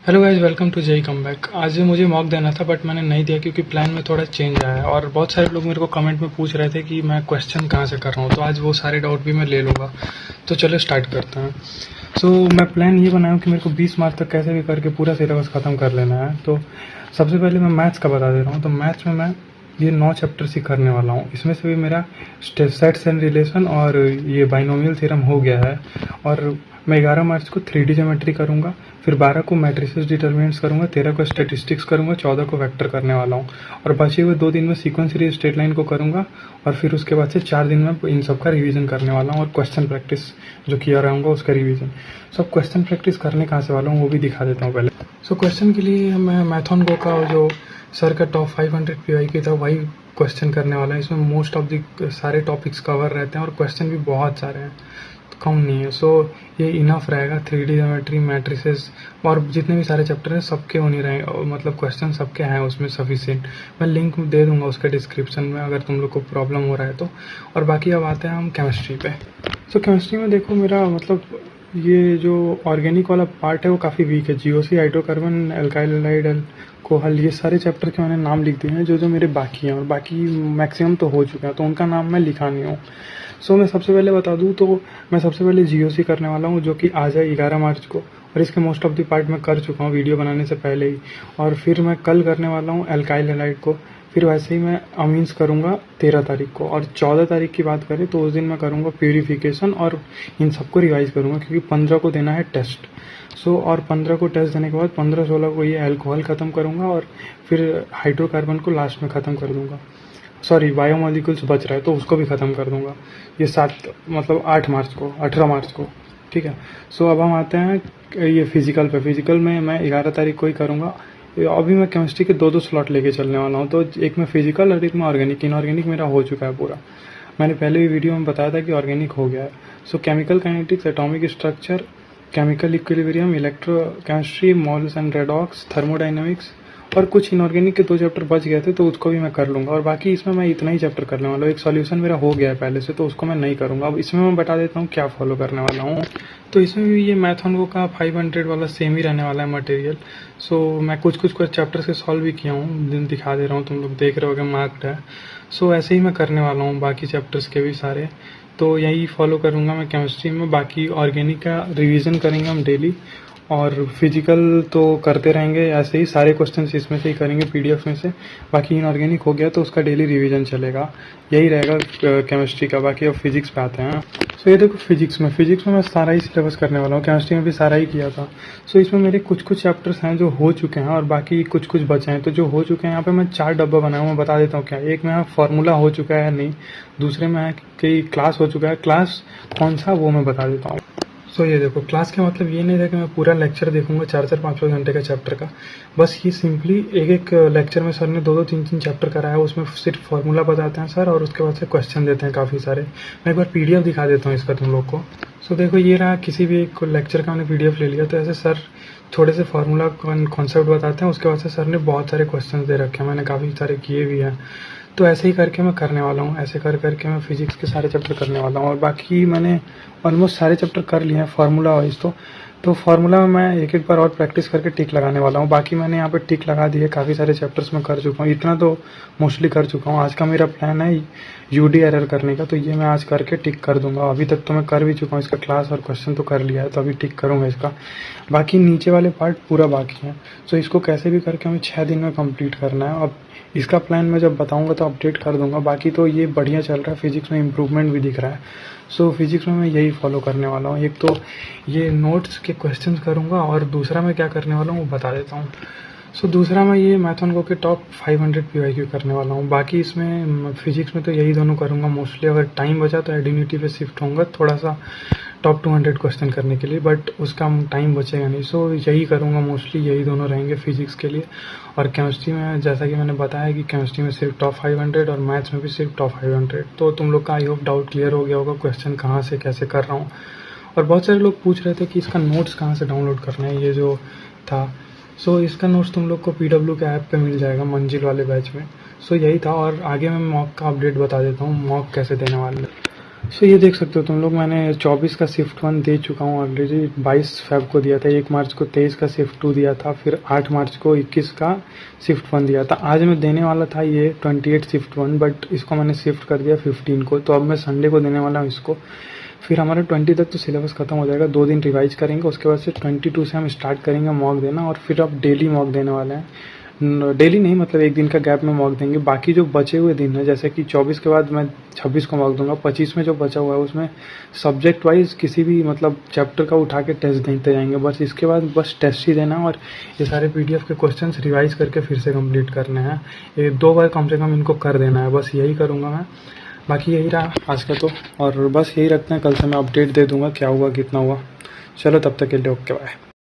Hello guys, welcome to JEE come back. आज मुझे mock देना था बट मैंने नहीं दिया क्योंकि प्लान में थोड़ा चेंज आया है और बहुत सारे लोग मेरे को कमेंट में पूछ रहे थे कि मैं क्वेश्चन कहाँ से कर रहा हूँ, तो आज वो सारे डाउट भी मैं ले लूँगा। तो चलो स्टार्ट करते हैं। मैं प्लान ये बनाया हूँ कि मेरे को 20 मार्च तक कैसे भी करके पूरा सिलेबस ख़त्म कर लेना है। तो सबसे पहले मैं मैथ्स का बता दे रहा हूँ। तो मैथ्स में मैं ये 9 चैप्टर्स ही करने वाला हूँ। इसमें से भी मेरा सेट्स एंड रिलेशन और ये बाइनोमियल थ्योरम हो गया है। और मैं 11 मार्च को 3D ज्योमेट्री करूँगा, फिर 12 को मैट्रिसेस डिटर्मिनेंट्स करूँगा, 13 को स्टैटिस्टिक्स करूँगा, 14 को वेक्टर करने वाला हूँ। और बचे हुए 2 दिन में सीक्वेंस सीरीज स्ट्रेट लाइन को करूँगा और फिर उसके बाद से 4 दिन में इन सब का रिवीजन करने वाला हूँ और क्वेश्चन प्रैक्टिस जो किया रहूँगा उसका रिवीजन। अब क्वेश्चन प्रैक्टिस करने कहाँ से वाला हूँ वो भी दिखा देता हूँ पहले। क्वेश्चन के लिए मैं मैथन गो का जो सर का टॉप 500 PY था वही क्वेश्चन करने वाला है। इसमें मोस्ट ऑफ द सारे टॉपिक्स कवर रहते हैं और क्वेश्चन भी बहुत सारे हैं, तो कम नहीं है। ये इनफ रहेगा। 3D ज्योमेट्री, मैट्रिसेस और जितने भी सारे चैप्टर हैं सबके होने रहेंगे, मतलब क्वेश्चन सबके हैं उसमें सफिशिएंट। मैं लिंक दे दूंगा उसके डिस्क्रिप्शन में अगर तुम लोग को प्रॉब्लम हो रहा है तो। और बाकी अब आते हैं हम केमिस्ट्री पे। केमिस्ट्री में देखो मेरा मतलब ये जो ऑर्गेनिक वाला पार्ट है वो काफ़ी वीक है। GOC, hydrocarbon, alkyl halide, alcohol, ये सारे चैप्टर के मैंने नाम लिख दिए हैं जो मेरे बाकी हैं और बाकी मैक्सिमम तो हो चुके हैं, तो उनका नाम मैं लिखा नहीं हूँ। मैं सबसे पहले बता दूँ तो मैं सबसे पहले जीओसी करने वाला हूँ जो कि आज है 11 मार्च को, और इसके मोस्ट ऑफ द पार्ट मैं कर चुका हूँ वीडियो बनाने से पहले ही। और फिर मैं कल करने वाला हूँ एल्काइल हैलाइड को। फिर वैसे ही मैं अमीन्स करूँगा 13 तारीख को। और 14 तारीख की बात करें तो उस दिन मैं करूँगा प्यूरिफिकेशन और इन सबको रिवाइज करूँगा क्योंकि 15 को देना है टेस्ट। और 15 को टेस्ट देने के बाद 15-16 को ये अल्कोहल ख़त्म करूँगा और फिर हाइड्रोकार्बन को लास्ट में ख़त्म कर दूँगा। सॉरी, बायोमोलिक्यूल्स बच रहा है तो उसको भी ख़त्म कर दूँगा। ये 8 मार्च को, 18 मार्च को, ठीक है। अब हम आते हैं ये फिजिकल पे। फिजिकल में मैं 11 तारीख को ही करूँगा। अभी मैं केमिस्ट्री के 2-2 स्लॉट लेके चलने वाला हूँ, तो एक में फिजिकल और एक में ऑर्गेनिक। इनऑर्गेनिक मेरा हो चुका है पूरा। मैंने पहले भी वीडियो में बताया था कि ऑर्गेनिक हो गया है। Chemical kinetics, atomic structure, chemical equilibrium, electrochemistry, moles and redox, thermodynamics और कुछ इनऑर्गेनिक के 2 चैप्टर बच गए थे तो उसको भी मैं कर लूँगा। और बाकी इसमें मैं इतना ही चैप्टर करने वाला हूँ। एक सॉल्यूशन मेरा हो गया है पहले से तो उसको मैं नहीं करूँगा। अब इसमें मैं बता देता हूँ क्या फॉलो करने वाला हूँ। तो इसमें भी ये मैथन का 500 वाला सेम ही रहने वाला है मटेरियल। मैं कुछ चैप्टर्स के सॉल्व भी किया हूँ, दिखा दे रहा हूँ, तुम लोग देख रहे हो मार्क्ड है। ऐसे ही मैं करने वाला हूँ बाकी चैप्टर्स के भी सारे। तो यही फॉलो करूँगा मैं केमिस्ट्री में। बाकी ऑर्गेनिक का रिवीजन करेंगे हम डेली और फिजिकल तो करते रहेंगे ऐसे ही, सारे क्वेश्चंस इसमें से ही करेंगे पीडीएफ में से। बाकी इनऑर्गेनिक हो गया तो उसका डेली रिवीजन चलेगा। यही रहेगा केमिस्ट्री का। बाकी अब फिजिक्स पे आते हैं। ये देखो फिजिक्स में मैं सारा ही सिलेबस करने वाला हूँ। केमिस्ट्री में भी सारा ही किया था। इसमें मेरे कुछ चैप्टर्स हैं जो हो चुके हैं और बाकी कुछ बचे हैं। तो जो हो चुके हैं यहाँ पे मैं 4 डब्बा बनाया हूँ, मैं बता देता हूँ क्या। एक में फार्मूला हो चुका है या नहीं, दूसरे में है कि क्लास हो चुका है, क्लास कौन सा वो मैं बता देता हूँ। ये देखो क्लास का मतलब ये नहीं था कि मैं पूरा लेक्चर देखूंगा 4-4, 5-5 घंटे का चैप्टर का। बस ये सिंपली एक लेक्चर में सर ने 2-2, 3-3 चैप्टर कराया है। उसमें सिर्फ फार्मूला बताते हैं सर और उसके बाद से क्वेश्चन देते हैं काफ़ी सारे। मैं एक बार पीडीएफ दिखा देता हूँ इसका तुम लोग को। देखो ये रहा, किसी भी एक लेक्चर का मैंने पीडीएफ ले लिया। तो ऐसे सर थोड़े से फार्मूला कॉन्सेप्ट बताते हैं, उसके बाद से सर ने बहुत सारे क्वेश्चन दे रखे हैं, मैंने काफ़ी सारे किए भी हैं। तो ऐसे ही करके मैं करने वाला हूँ। ऐसे करके मैं फिजिक्स के सारे चैप्टर करने वाला हूँ और बाकी मैंने ऑलमोस्ट सारे चैप्टर कर लिए हैं फार्मूला वाइज। तो फार्मूला में मैं एक बार और प्रैक्टिस करके टिक लगाने वाला हूँ। बाकी मैंने यहाँ पे टिक लगा दिए, काफ़ी सारे चैप्टर्स में कर चुका हूँ, इतना तो मोस्टली कर चुका हूँ। आज का मेरा प्लान है यूडी एरर करने का, तो ये मैं आज करके टिक कर दूंगा। अभी तक तो मैं कर भी चुका हूँ, इसका क्लास और क्वेश्चन तो कर लिया है, तो अभी टिक करूँगा इसका। बाकी नीचे वाले पार्ट पूरा बाकी है। इसको कैसे भी करके हमें 6 दिन में कम्प्लीट करना है। अब इसका प्लान मैं जब बताऊंगा तो अपडेट कर दूंगा। बाकी तो ये बढ़िया चल रहा है, फिजिक्स में इम्प्रूवमेंट भी दिख रहा है। फिजिक्स में मैं यही फॉलो करने वाला हूँ। एक तो ये नोट्स के क्वेश्चंस करूँगा और दूसरा मैं क्या करने वाला हूँ वो बता देता हूँ। दूसरा मैं ये मैथन के टॉप 500 PYQ करने वाला हूँ। बाकी इसमें फिजिक्स में तो यही दोनों करूँगा मोस्टली। अगर टाइम बचा तो एडिनिटी पे शिफ्ट होऊंगा थोड़ा सा टॉप 200 क्वेश्चन करने के लिए, बट उसका टाइम बचेगा नहीं। यही करूँगा मोस्टली, यही दोनों रहेंगे फिजिक्स के लिए। और केमिस्ट्री में जैसा कि मैंने बताया कि केमिस्ट्री में सिर्फ टॉप 500 और मैथ्स में भी सिर्फ टॉप 500। तो तुम लोग का आई होप डाउट क्लियर हो गया होगा क्वेश्चन कहाँ से कैसे कर रहा हूँ। और बहुत सारे लोग पूछ रहे थे कि इसका नोट्स कहाँ से डाउनलोड करना है, ये जो था। इसका नोट्स तुम लोग को PW के ऐप पे मिल जाएगा मंजिल वाले बैच में। यही था। और आगे मैं मॉक का अपडेट बता देता हूँ, मॉक कैसे देने वाले हैं। सो ये देख सकते हो तुम लोग, मैंने 24 का शिफ्ट 1 दे चुका हूँ ऑलरेडी। 22 फेब को दिया था, 1 मार्च को 23 का शिफ्ट 2 दिया था, फिर 8 मार्च को 21 का शिफ्ट 1 दिया था। आज मैं देने वाला था ये 28 शिफ्ट 1, बट इसको मैंने शिफ्ट कर दिया 15 को, तो अब मैं संडे को देने वाला हूँ इसको। फिर हमारा 20 तक तो सिलेबस खत्म हो जाएगा, 2 दिन रिवाइज करेंगे, उसके बाद से 22 से हम स्टार्ट करेंगे मॉक देना, और फिर अब डेली मॉक देने वाले हैं। डेली नहीं, मतलब एक दिन का गैप में मॉक देंगे। बाकी जो बचे हुए दिन है, जैसे कि 24 के बाद मैं 26 को मॉक दूंगा, 25 में जो बचा हुआ है उसमें सब्जेक्ट वाइज किसी भी मतलब चैप्टर का उठा के टेस्ट देते जाएंगे बस। इसके बाद बस टेस्ट ही देना, और ये सारे PDF के क्वेश्चंस रिवाइज करके फिर से कंप्लीट करने हैं। ये 2 बार कम से कम इनको कर देना है, बस यही करूँगा मैं। बाकी यही रहा आज का तो, और बस यही रखते हैं, कल से मैं अपडेट दे दूँगा क्या हुआ कितना हुआ। चलो तब तक के लिए ओके बाय।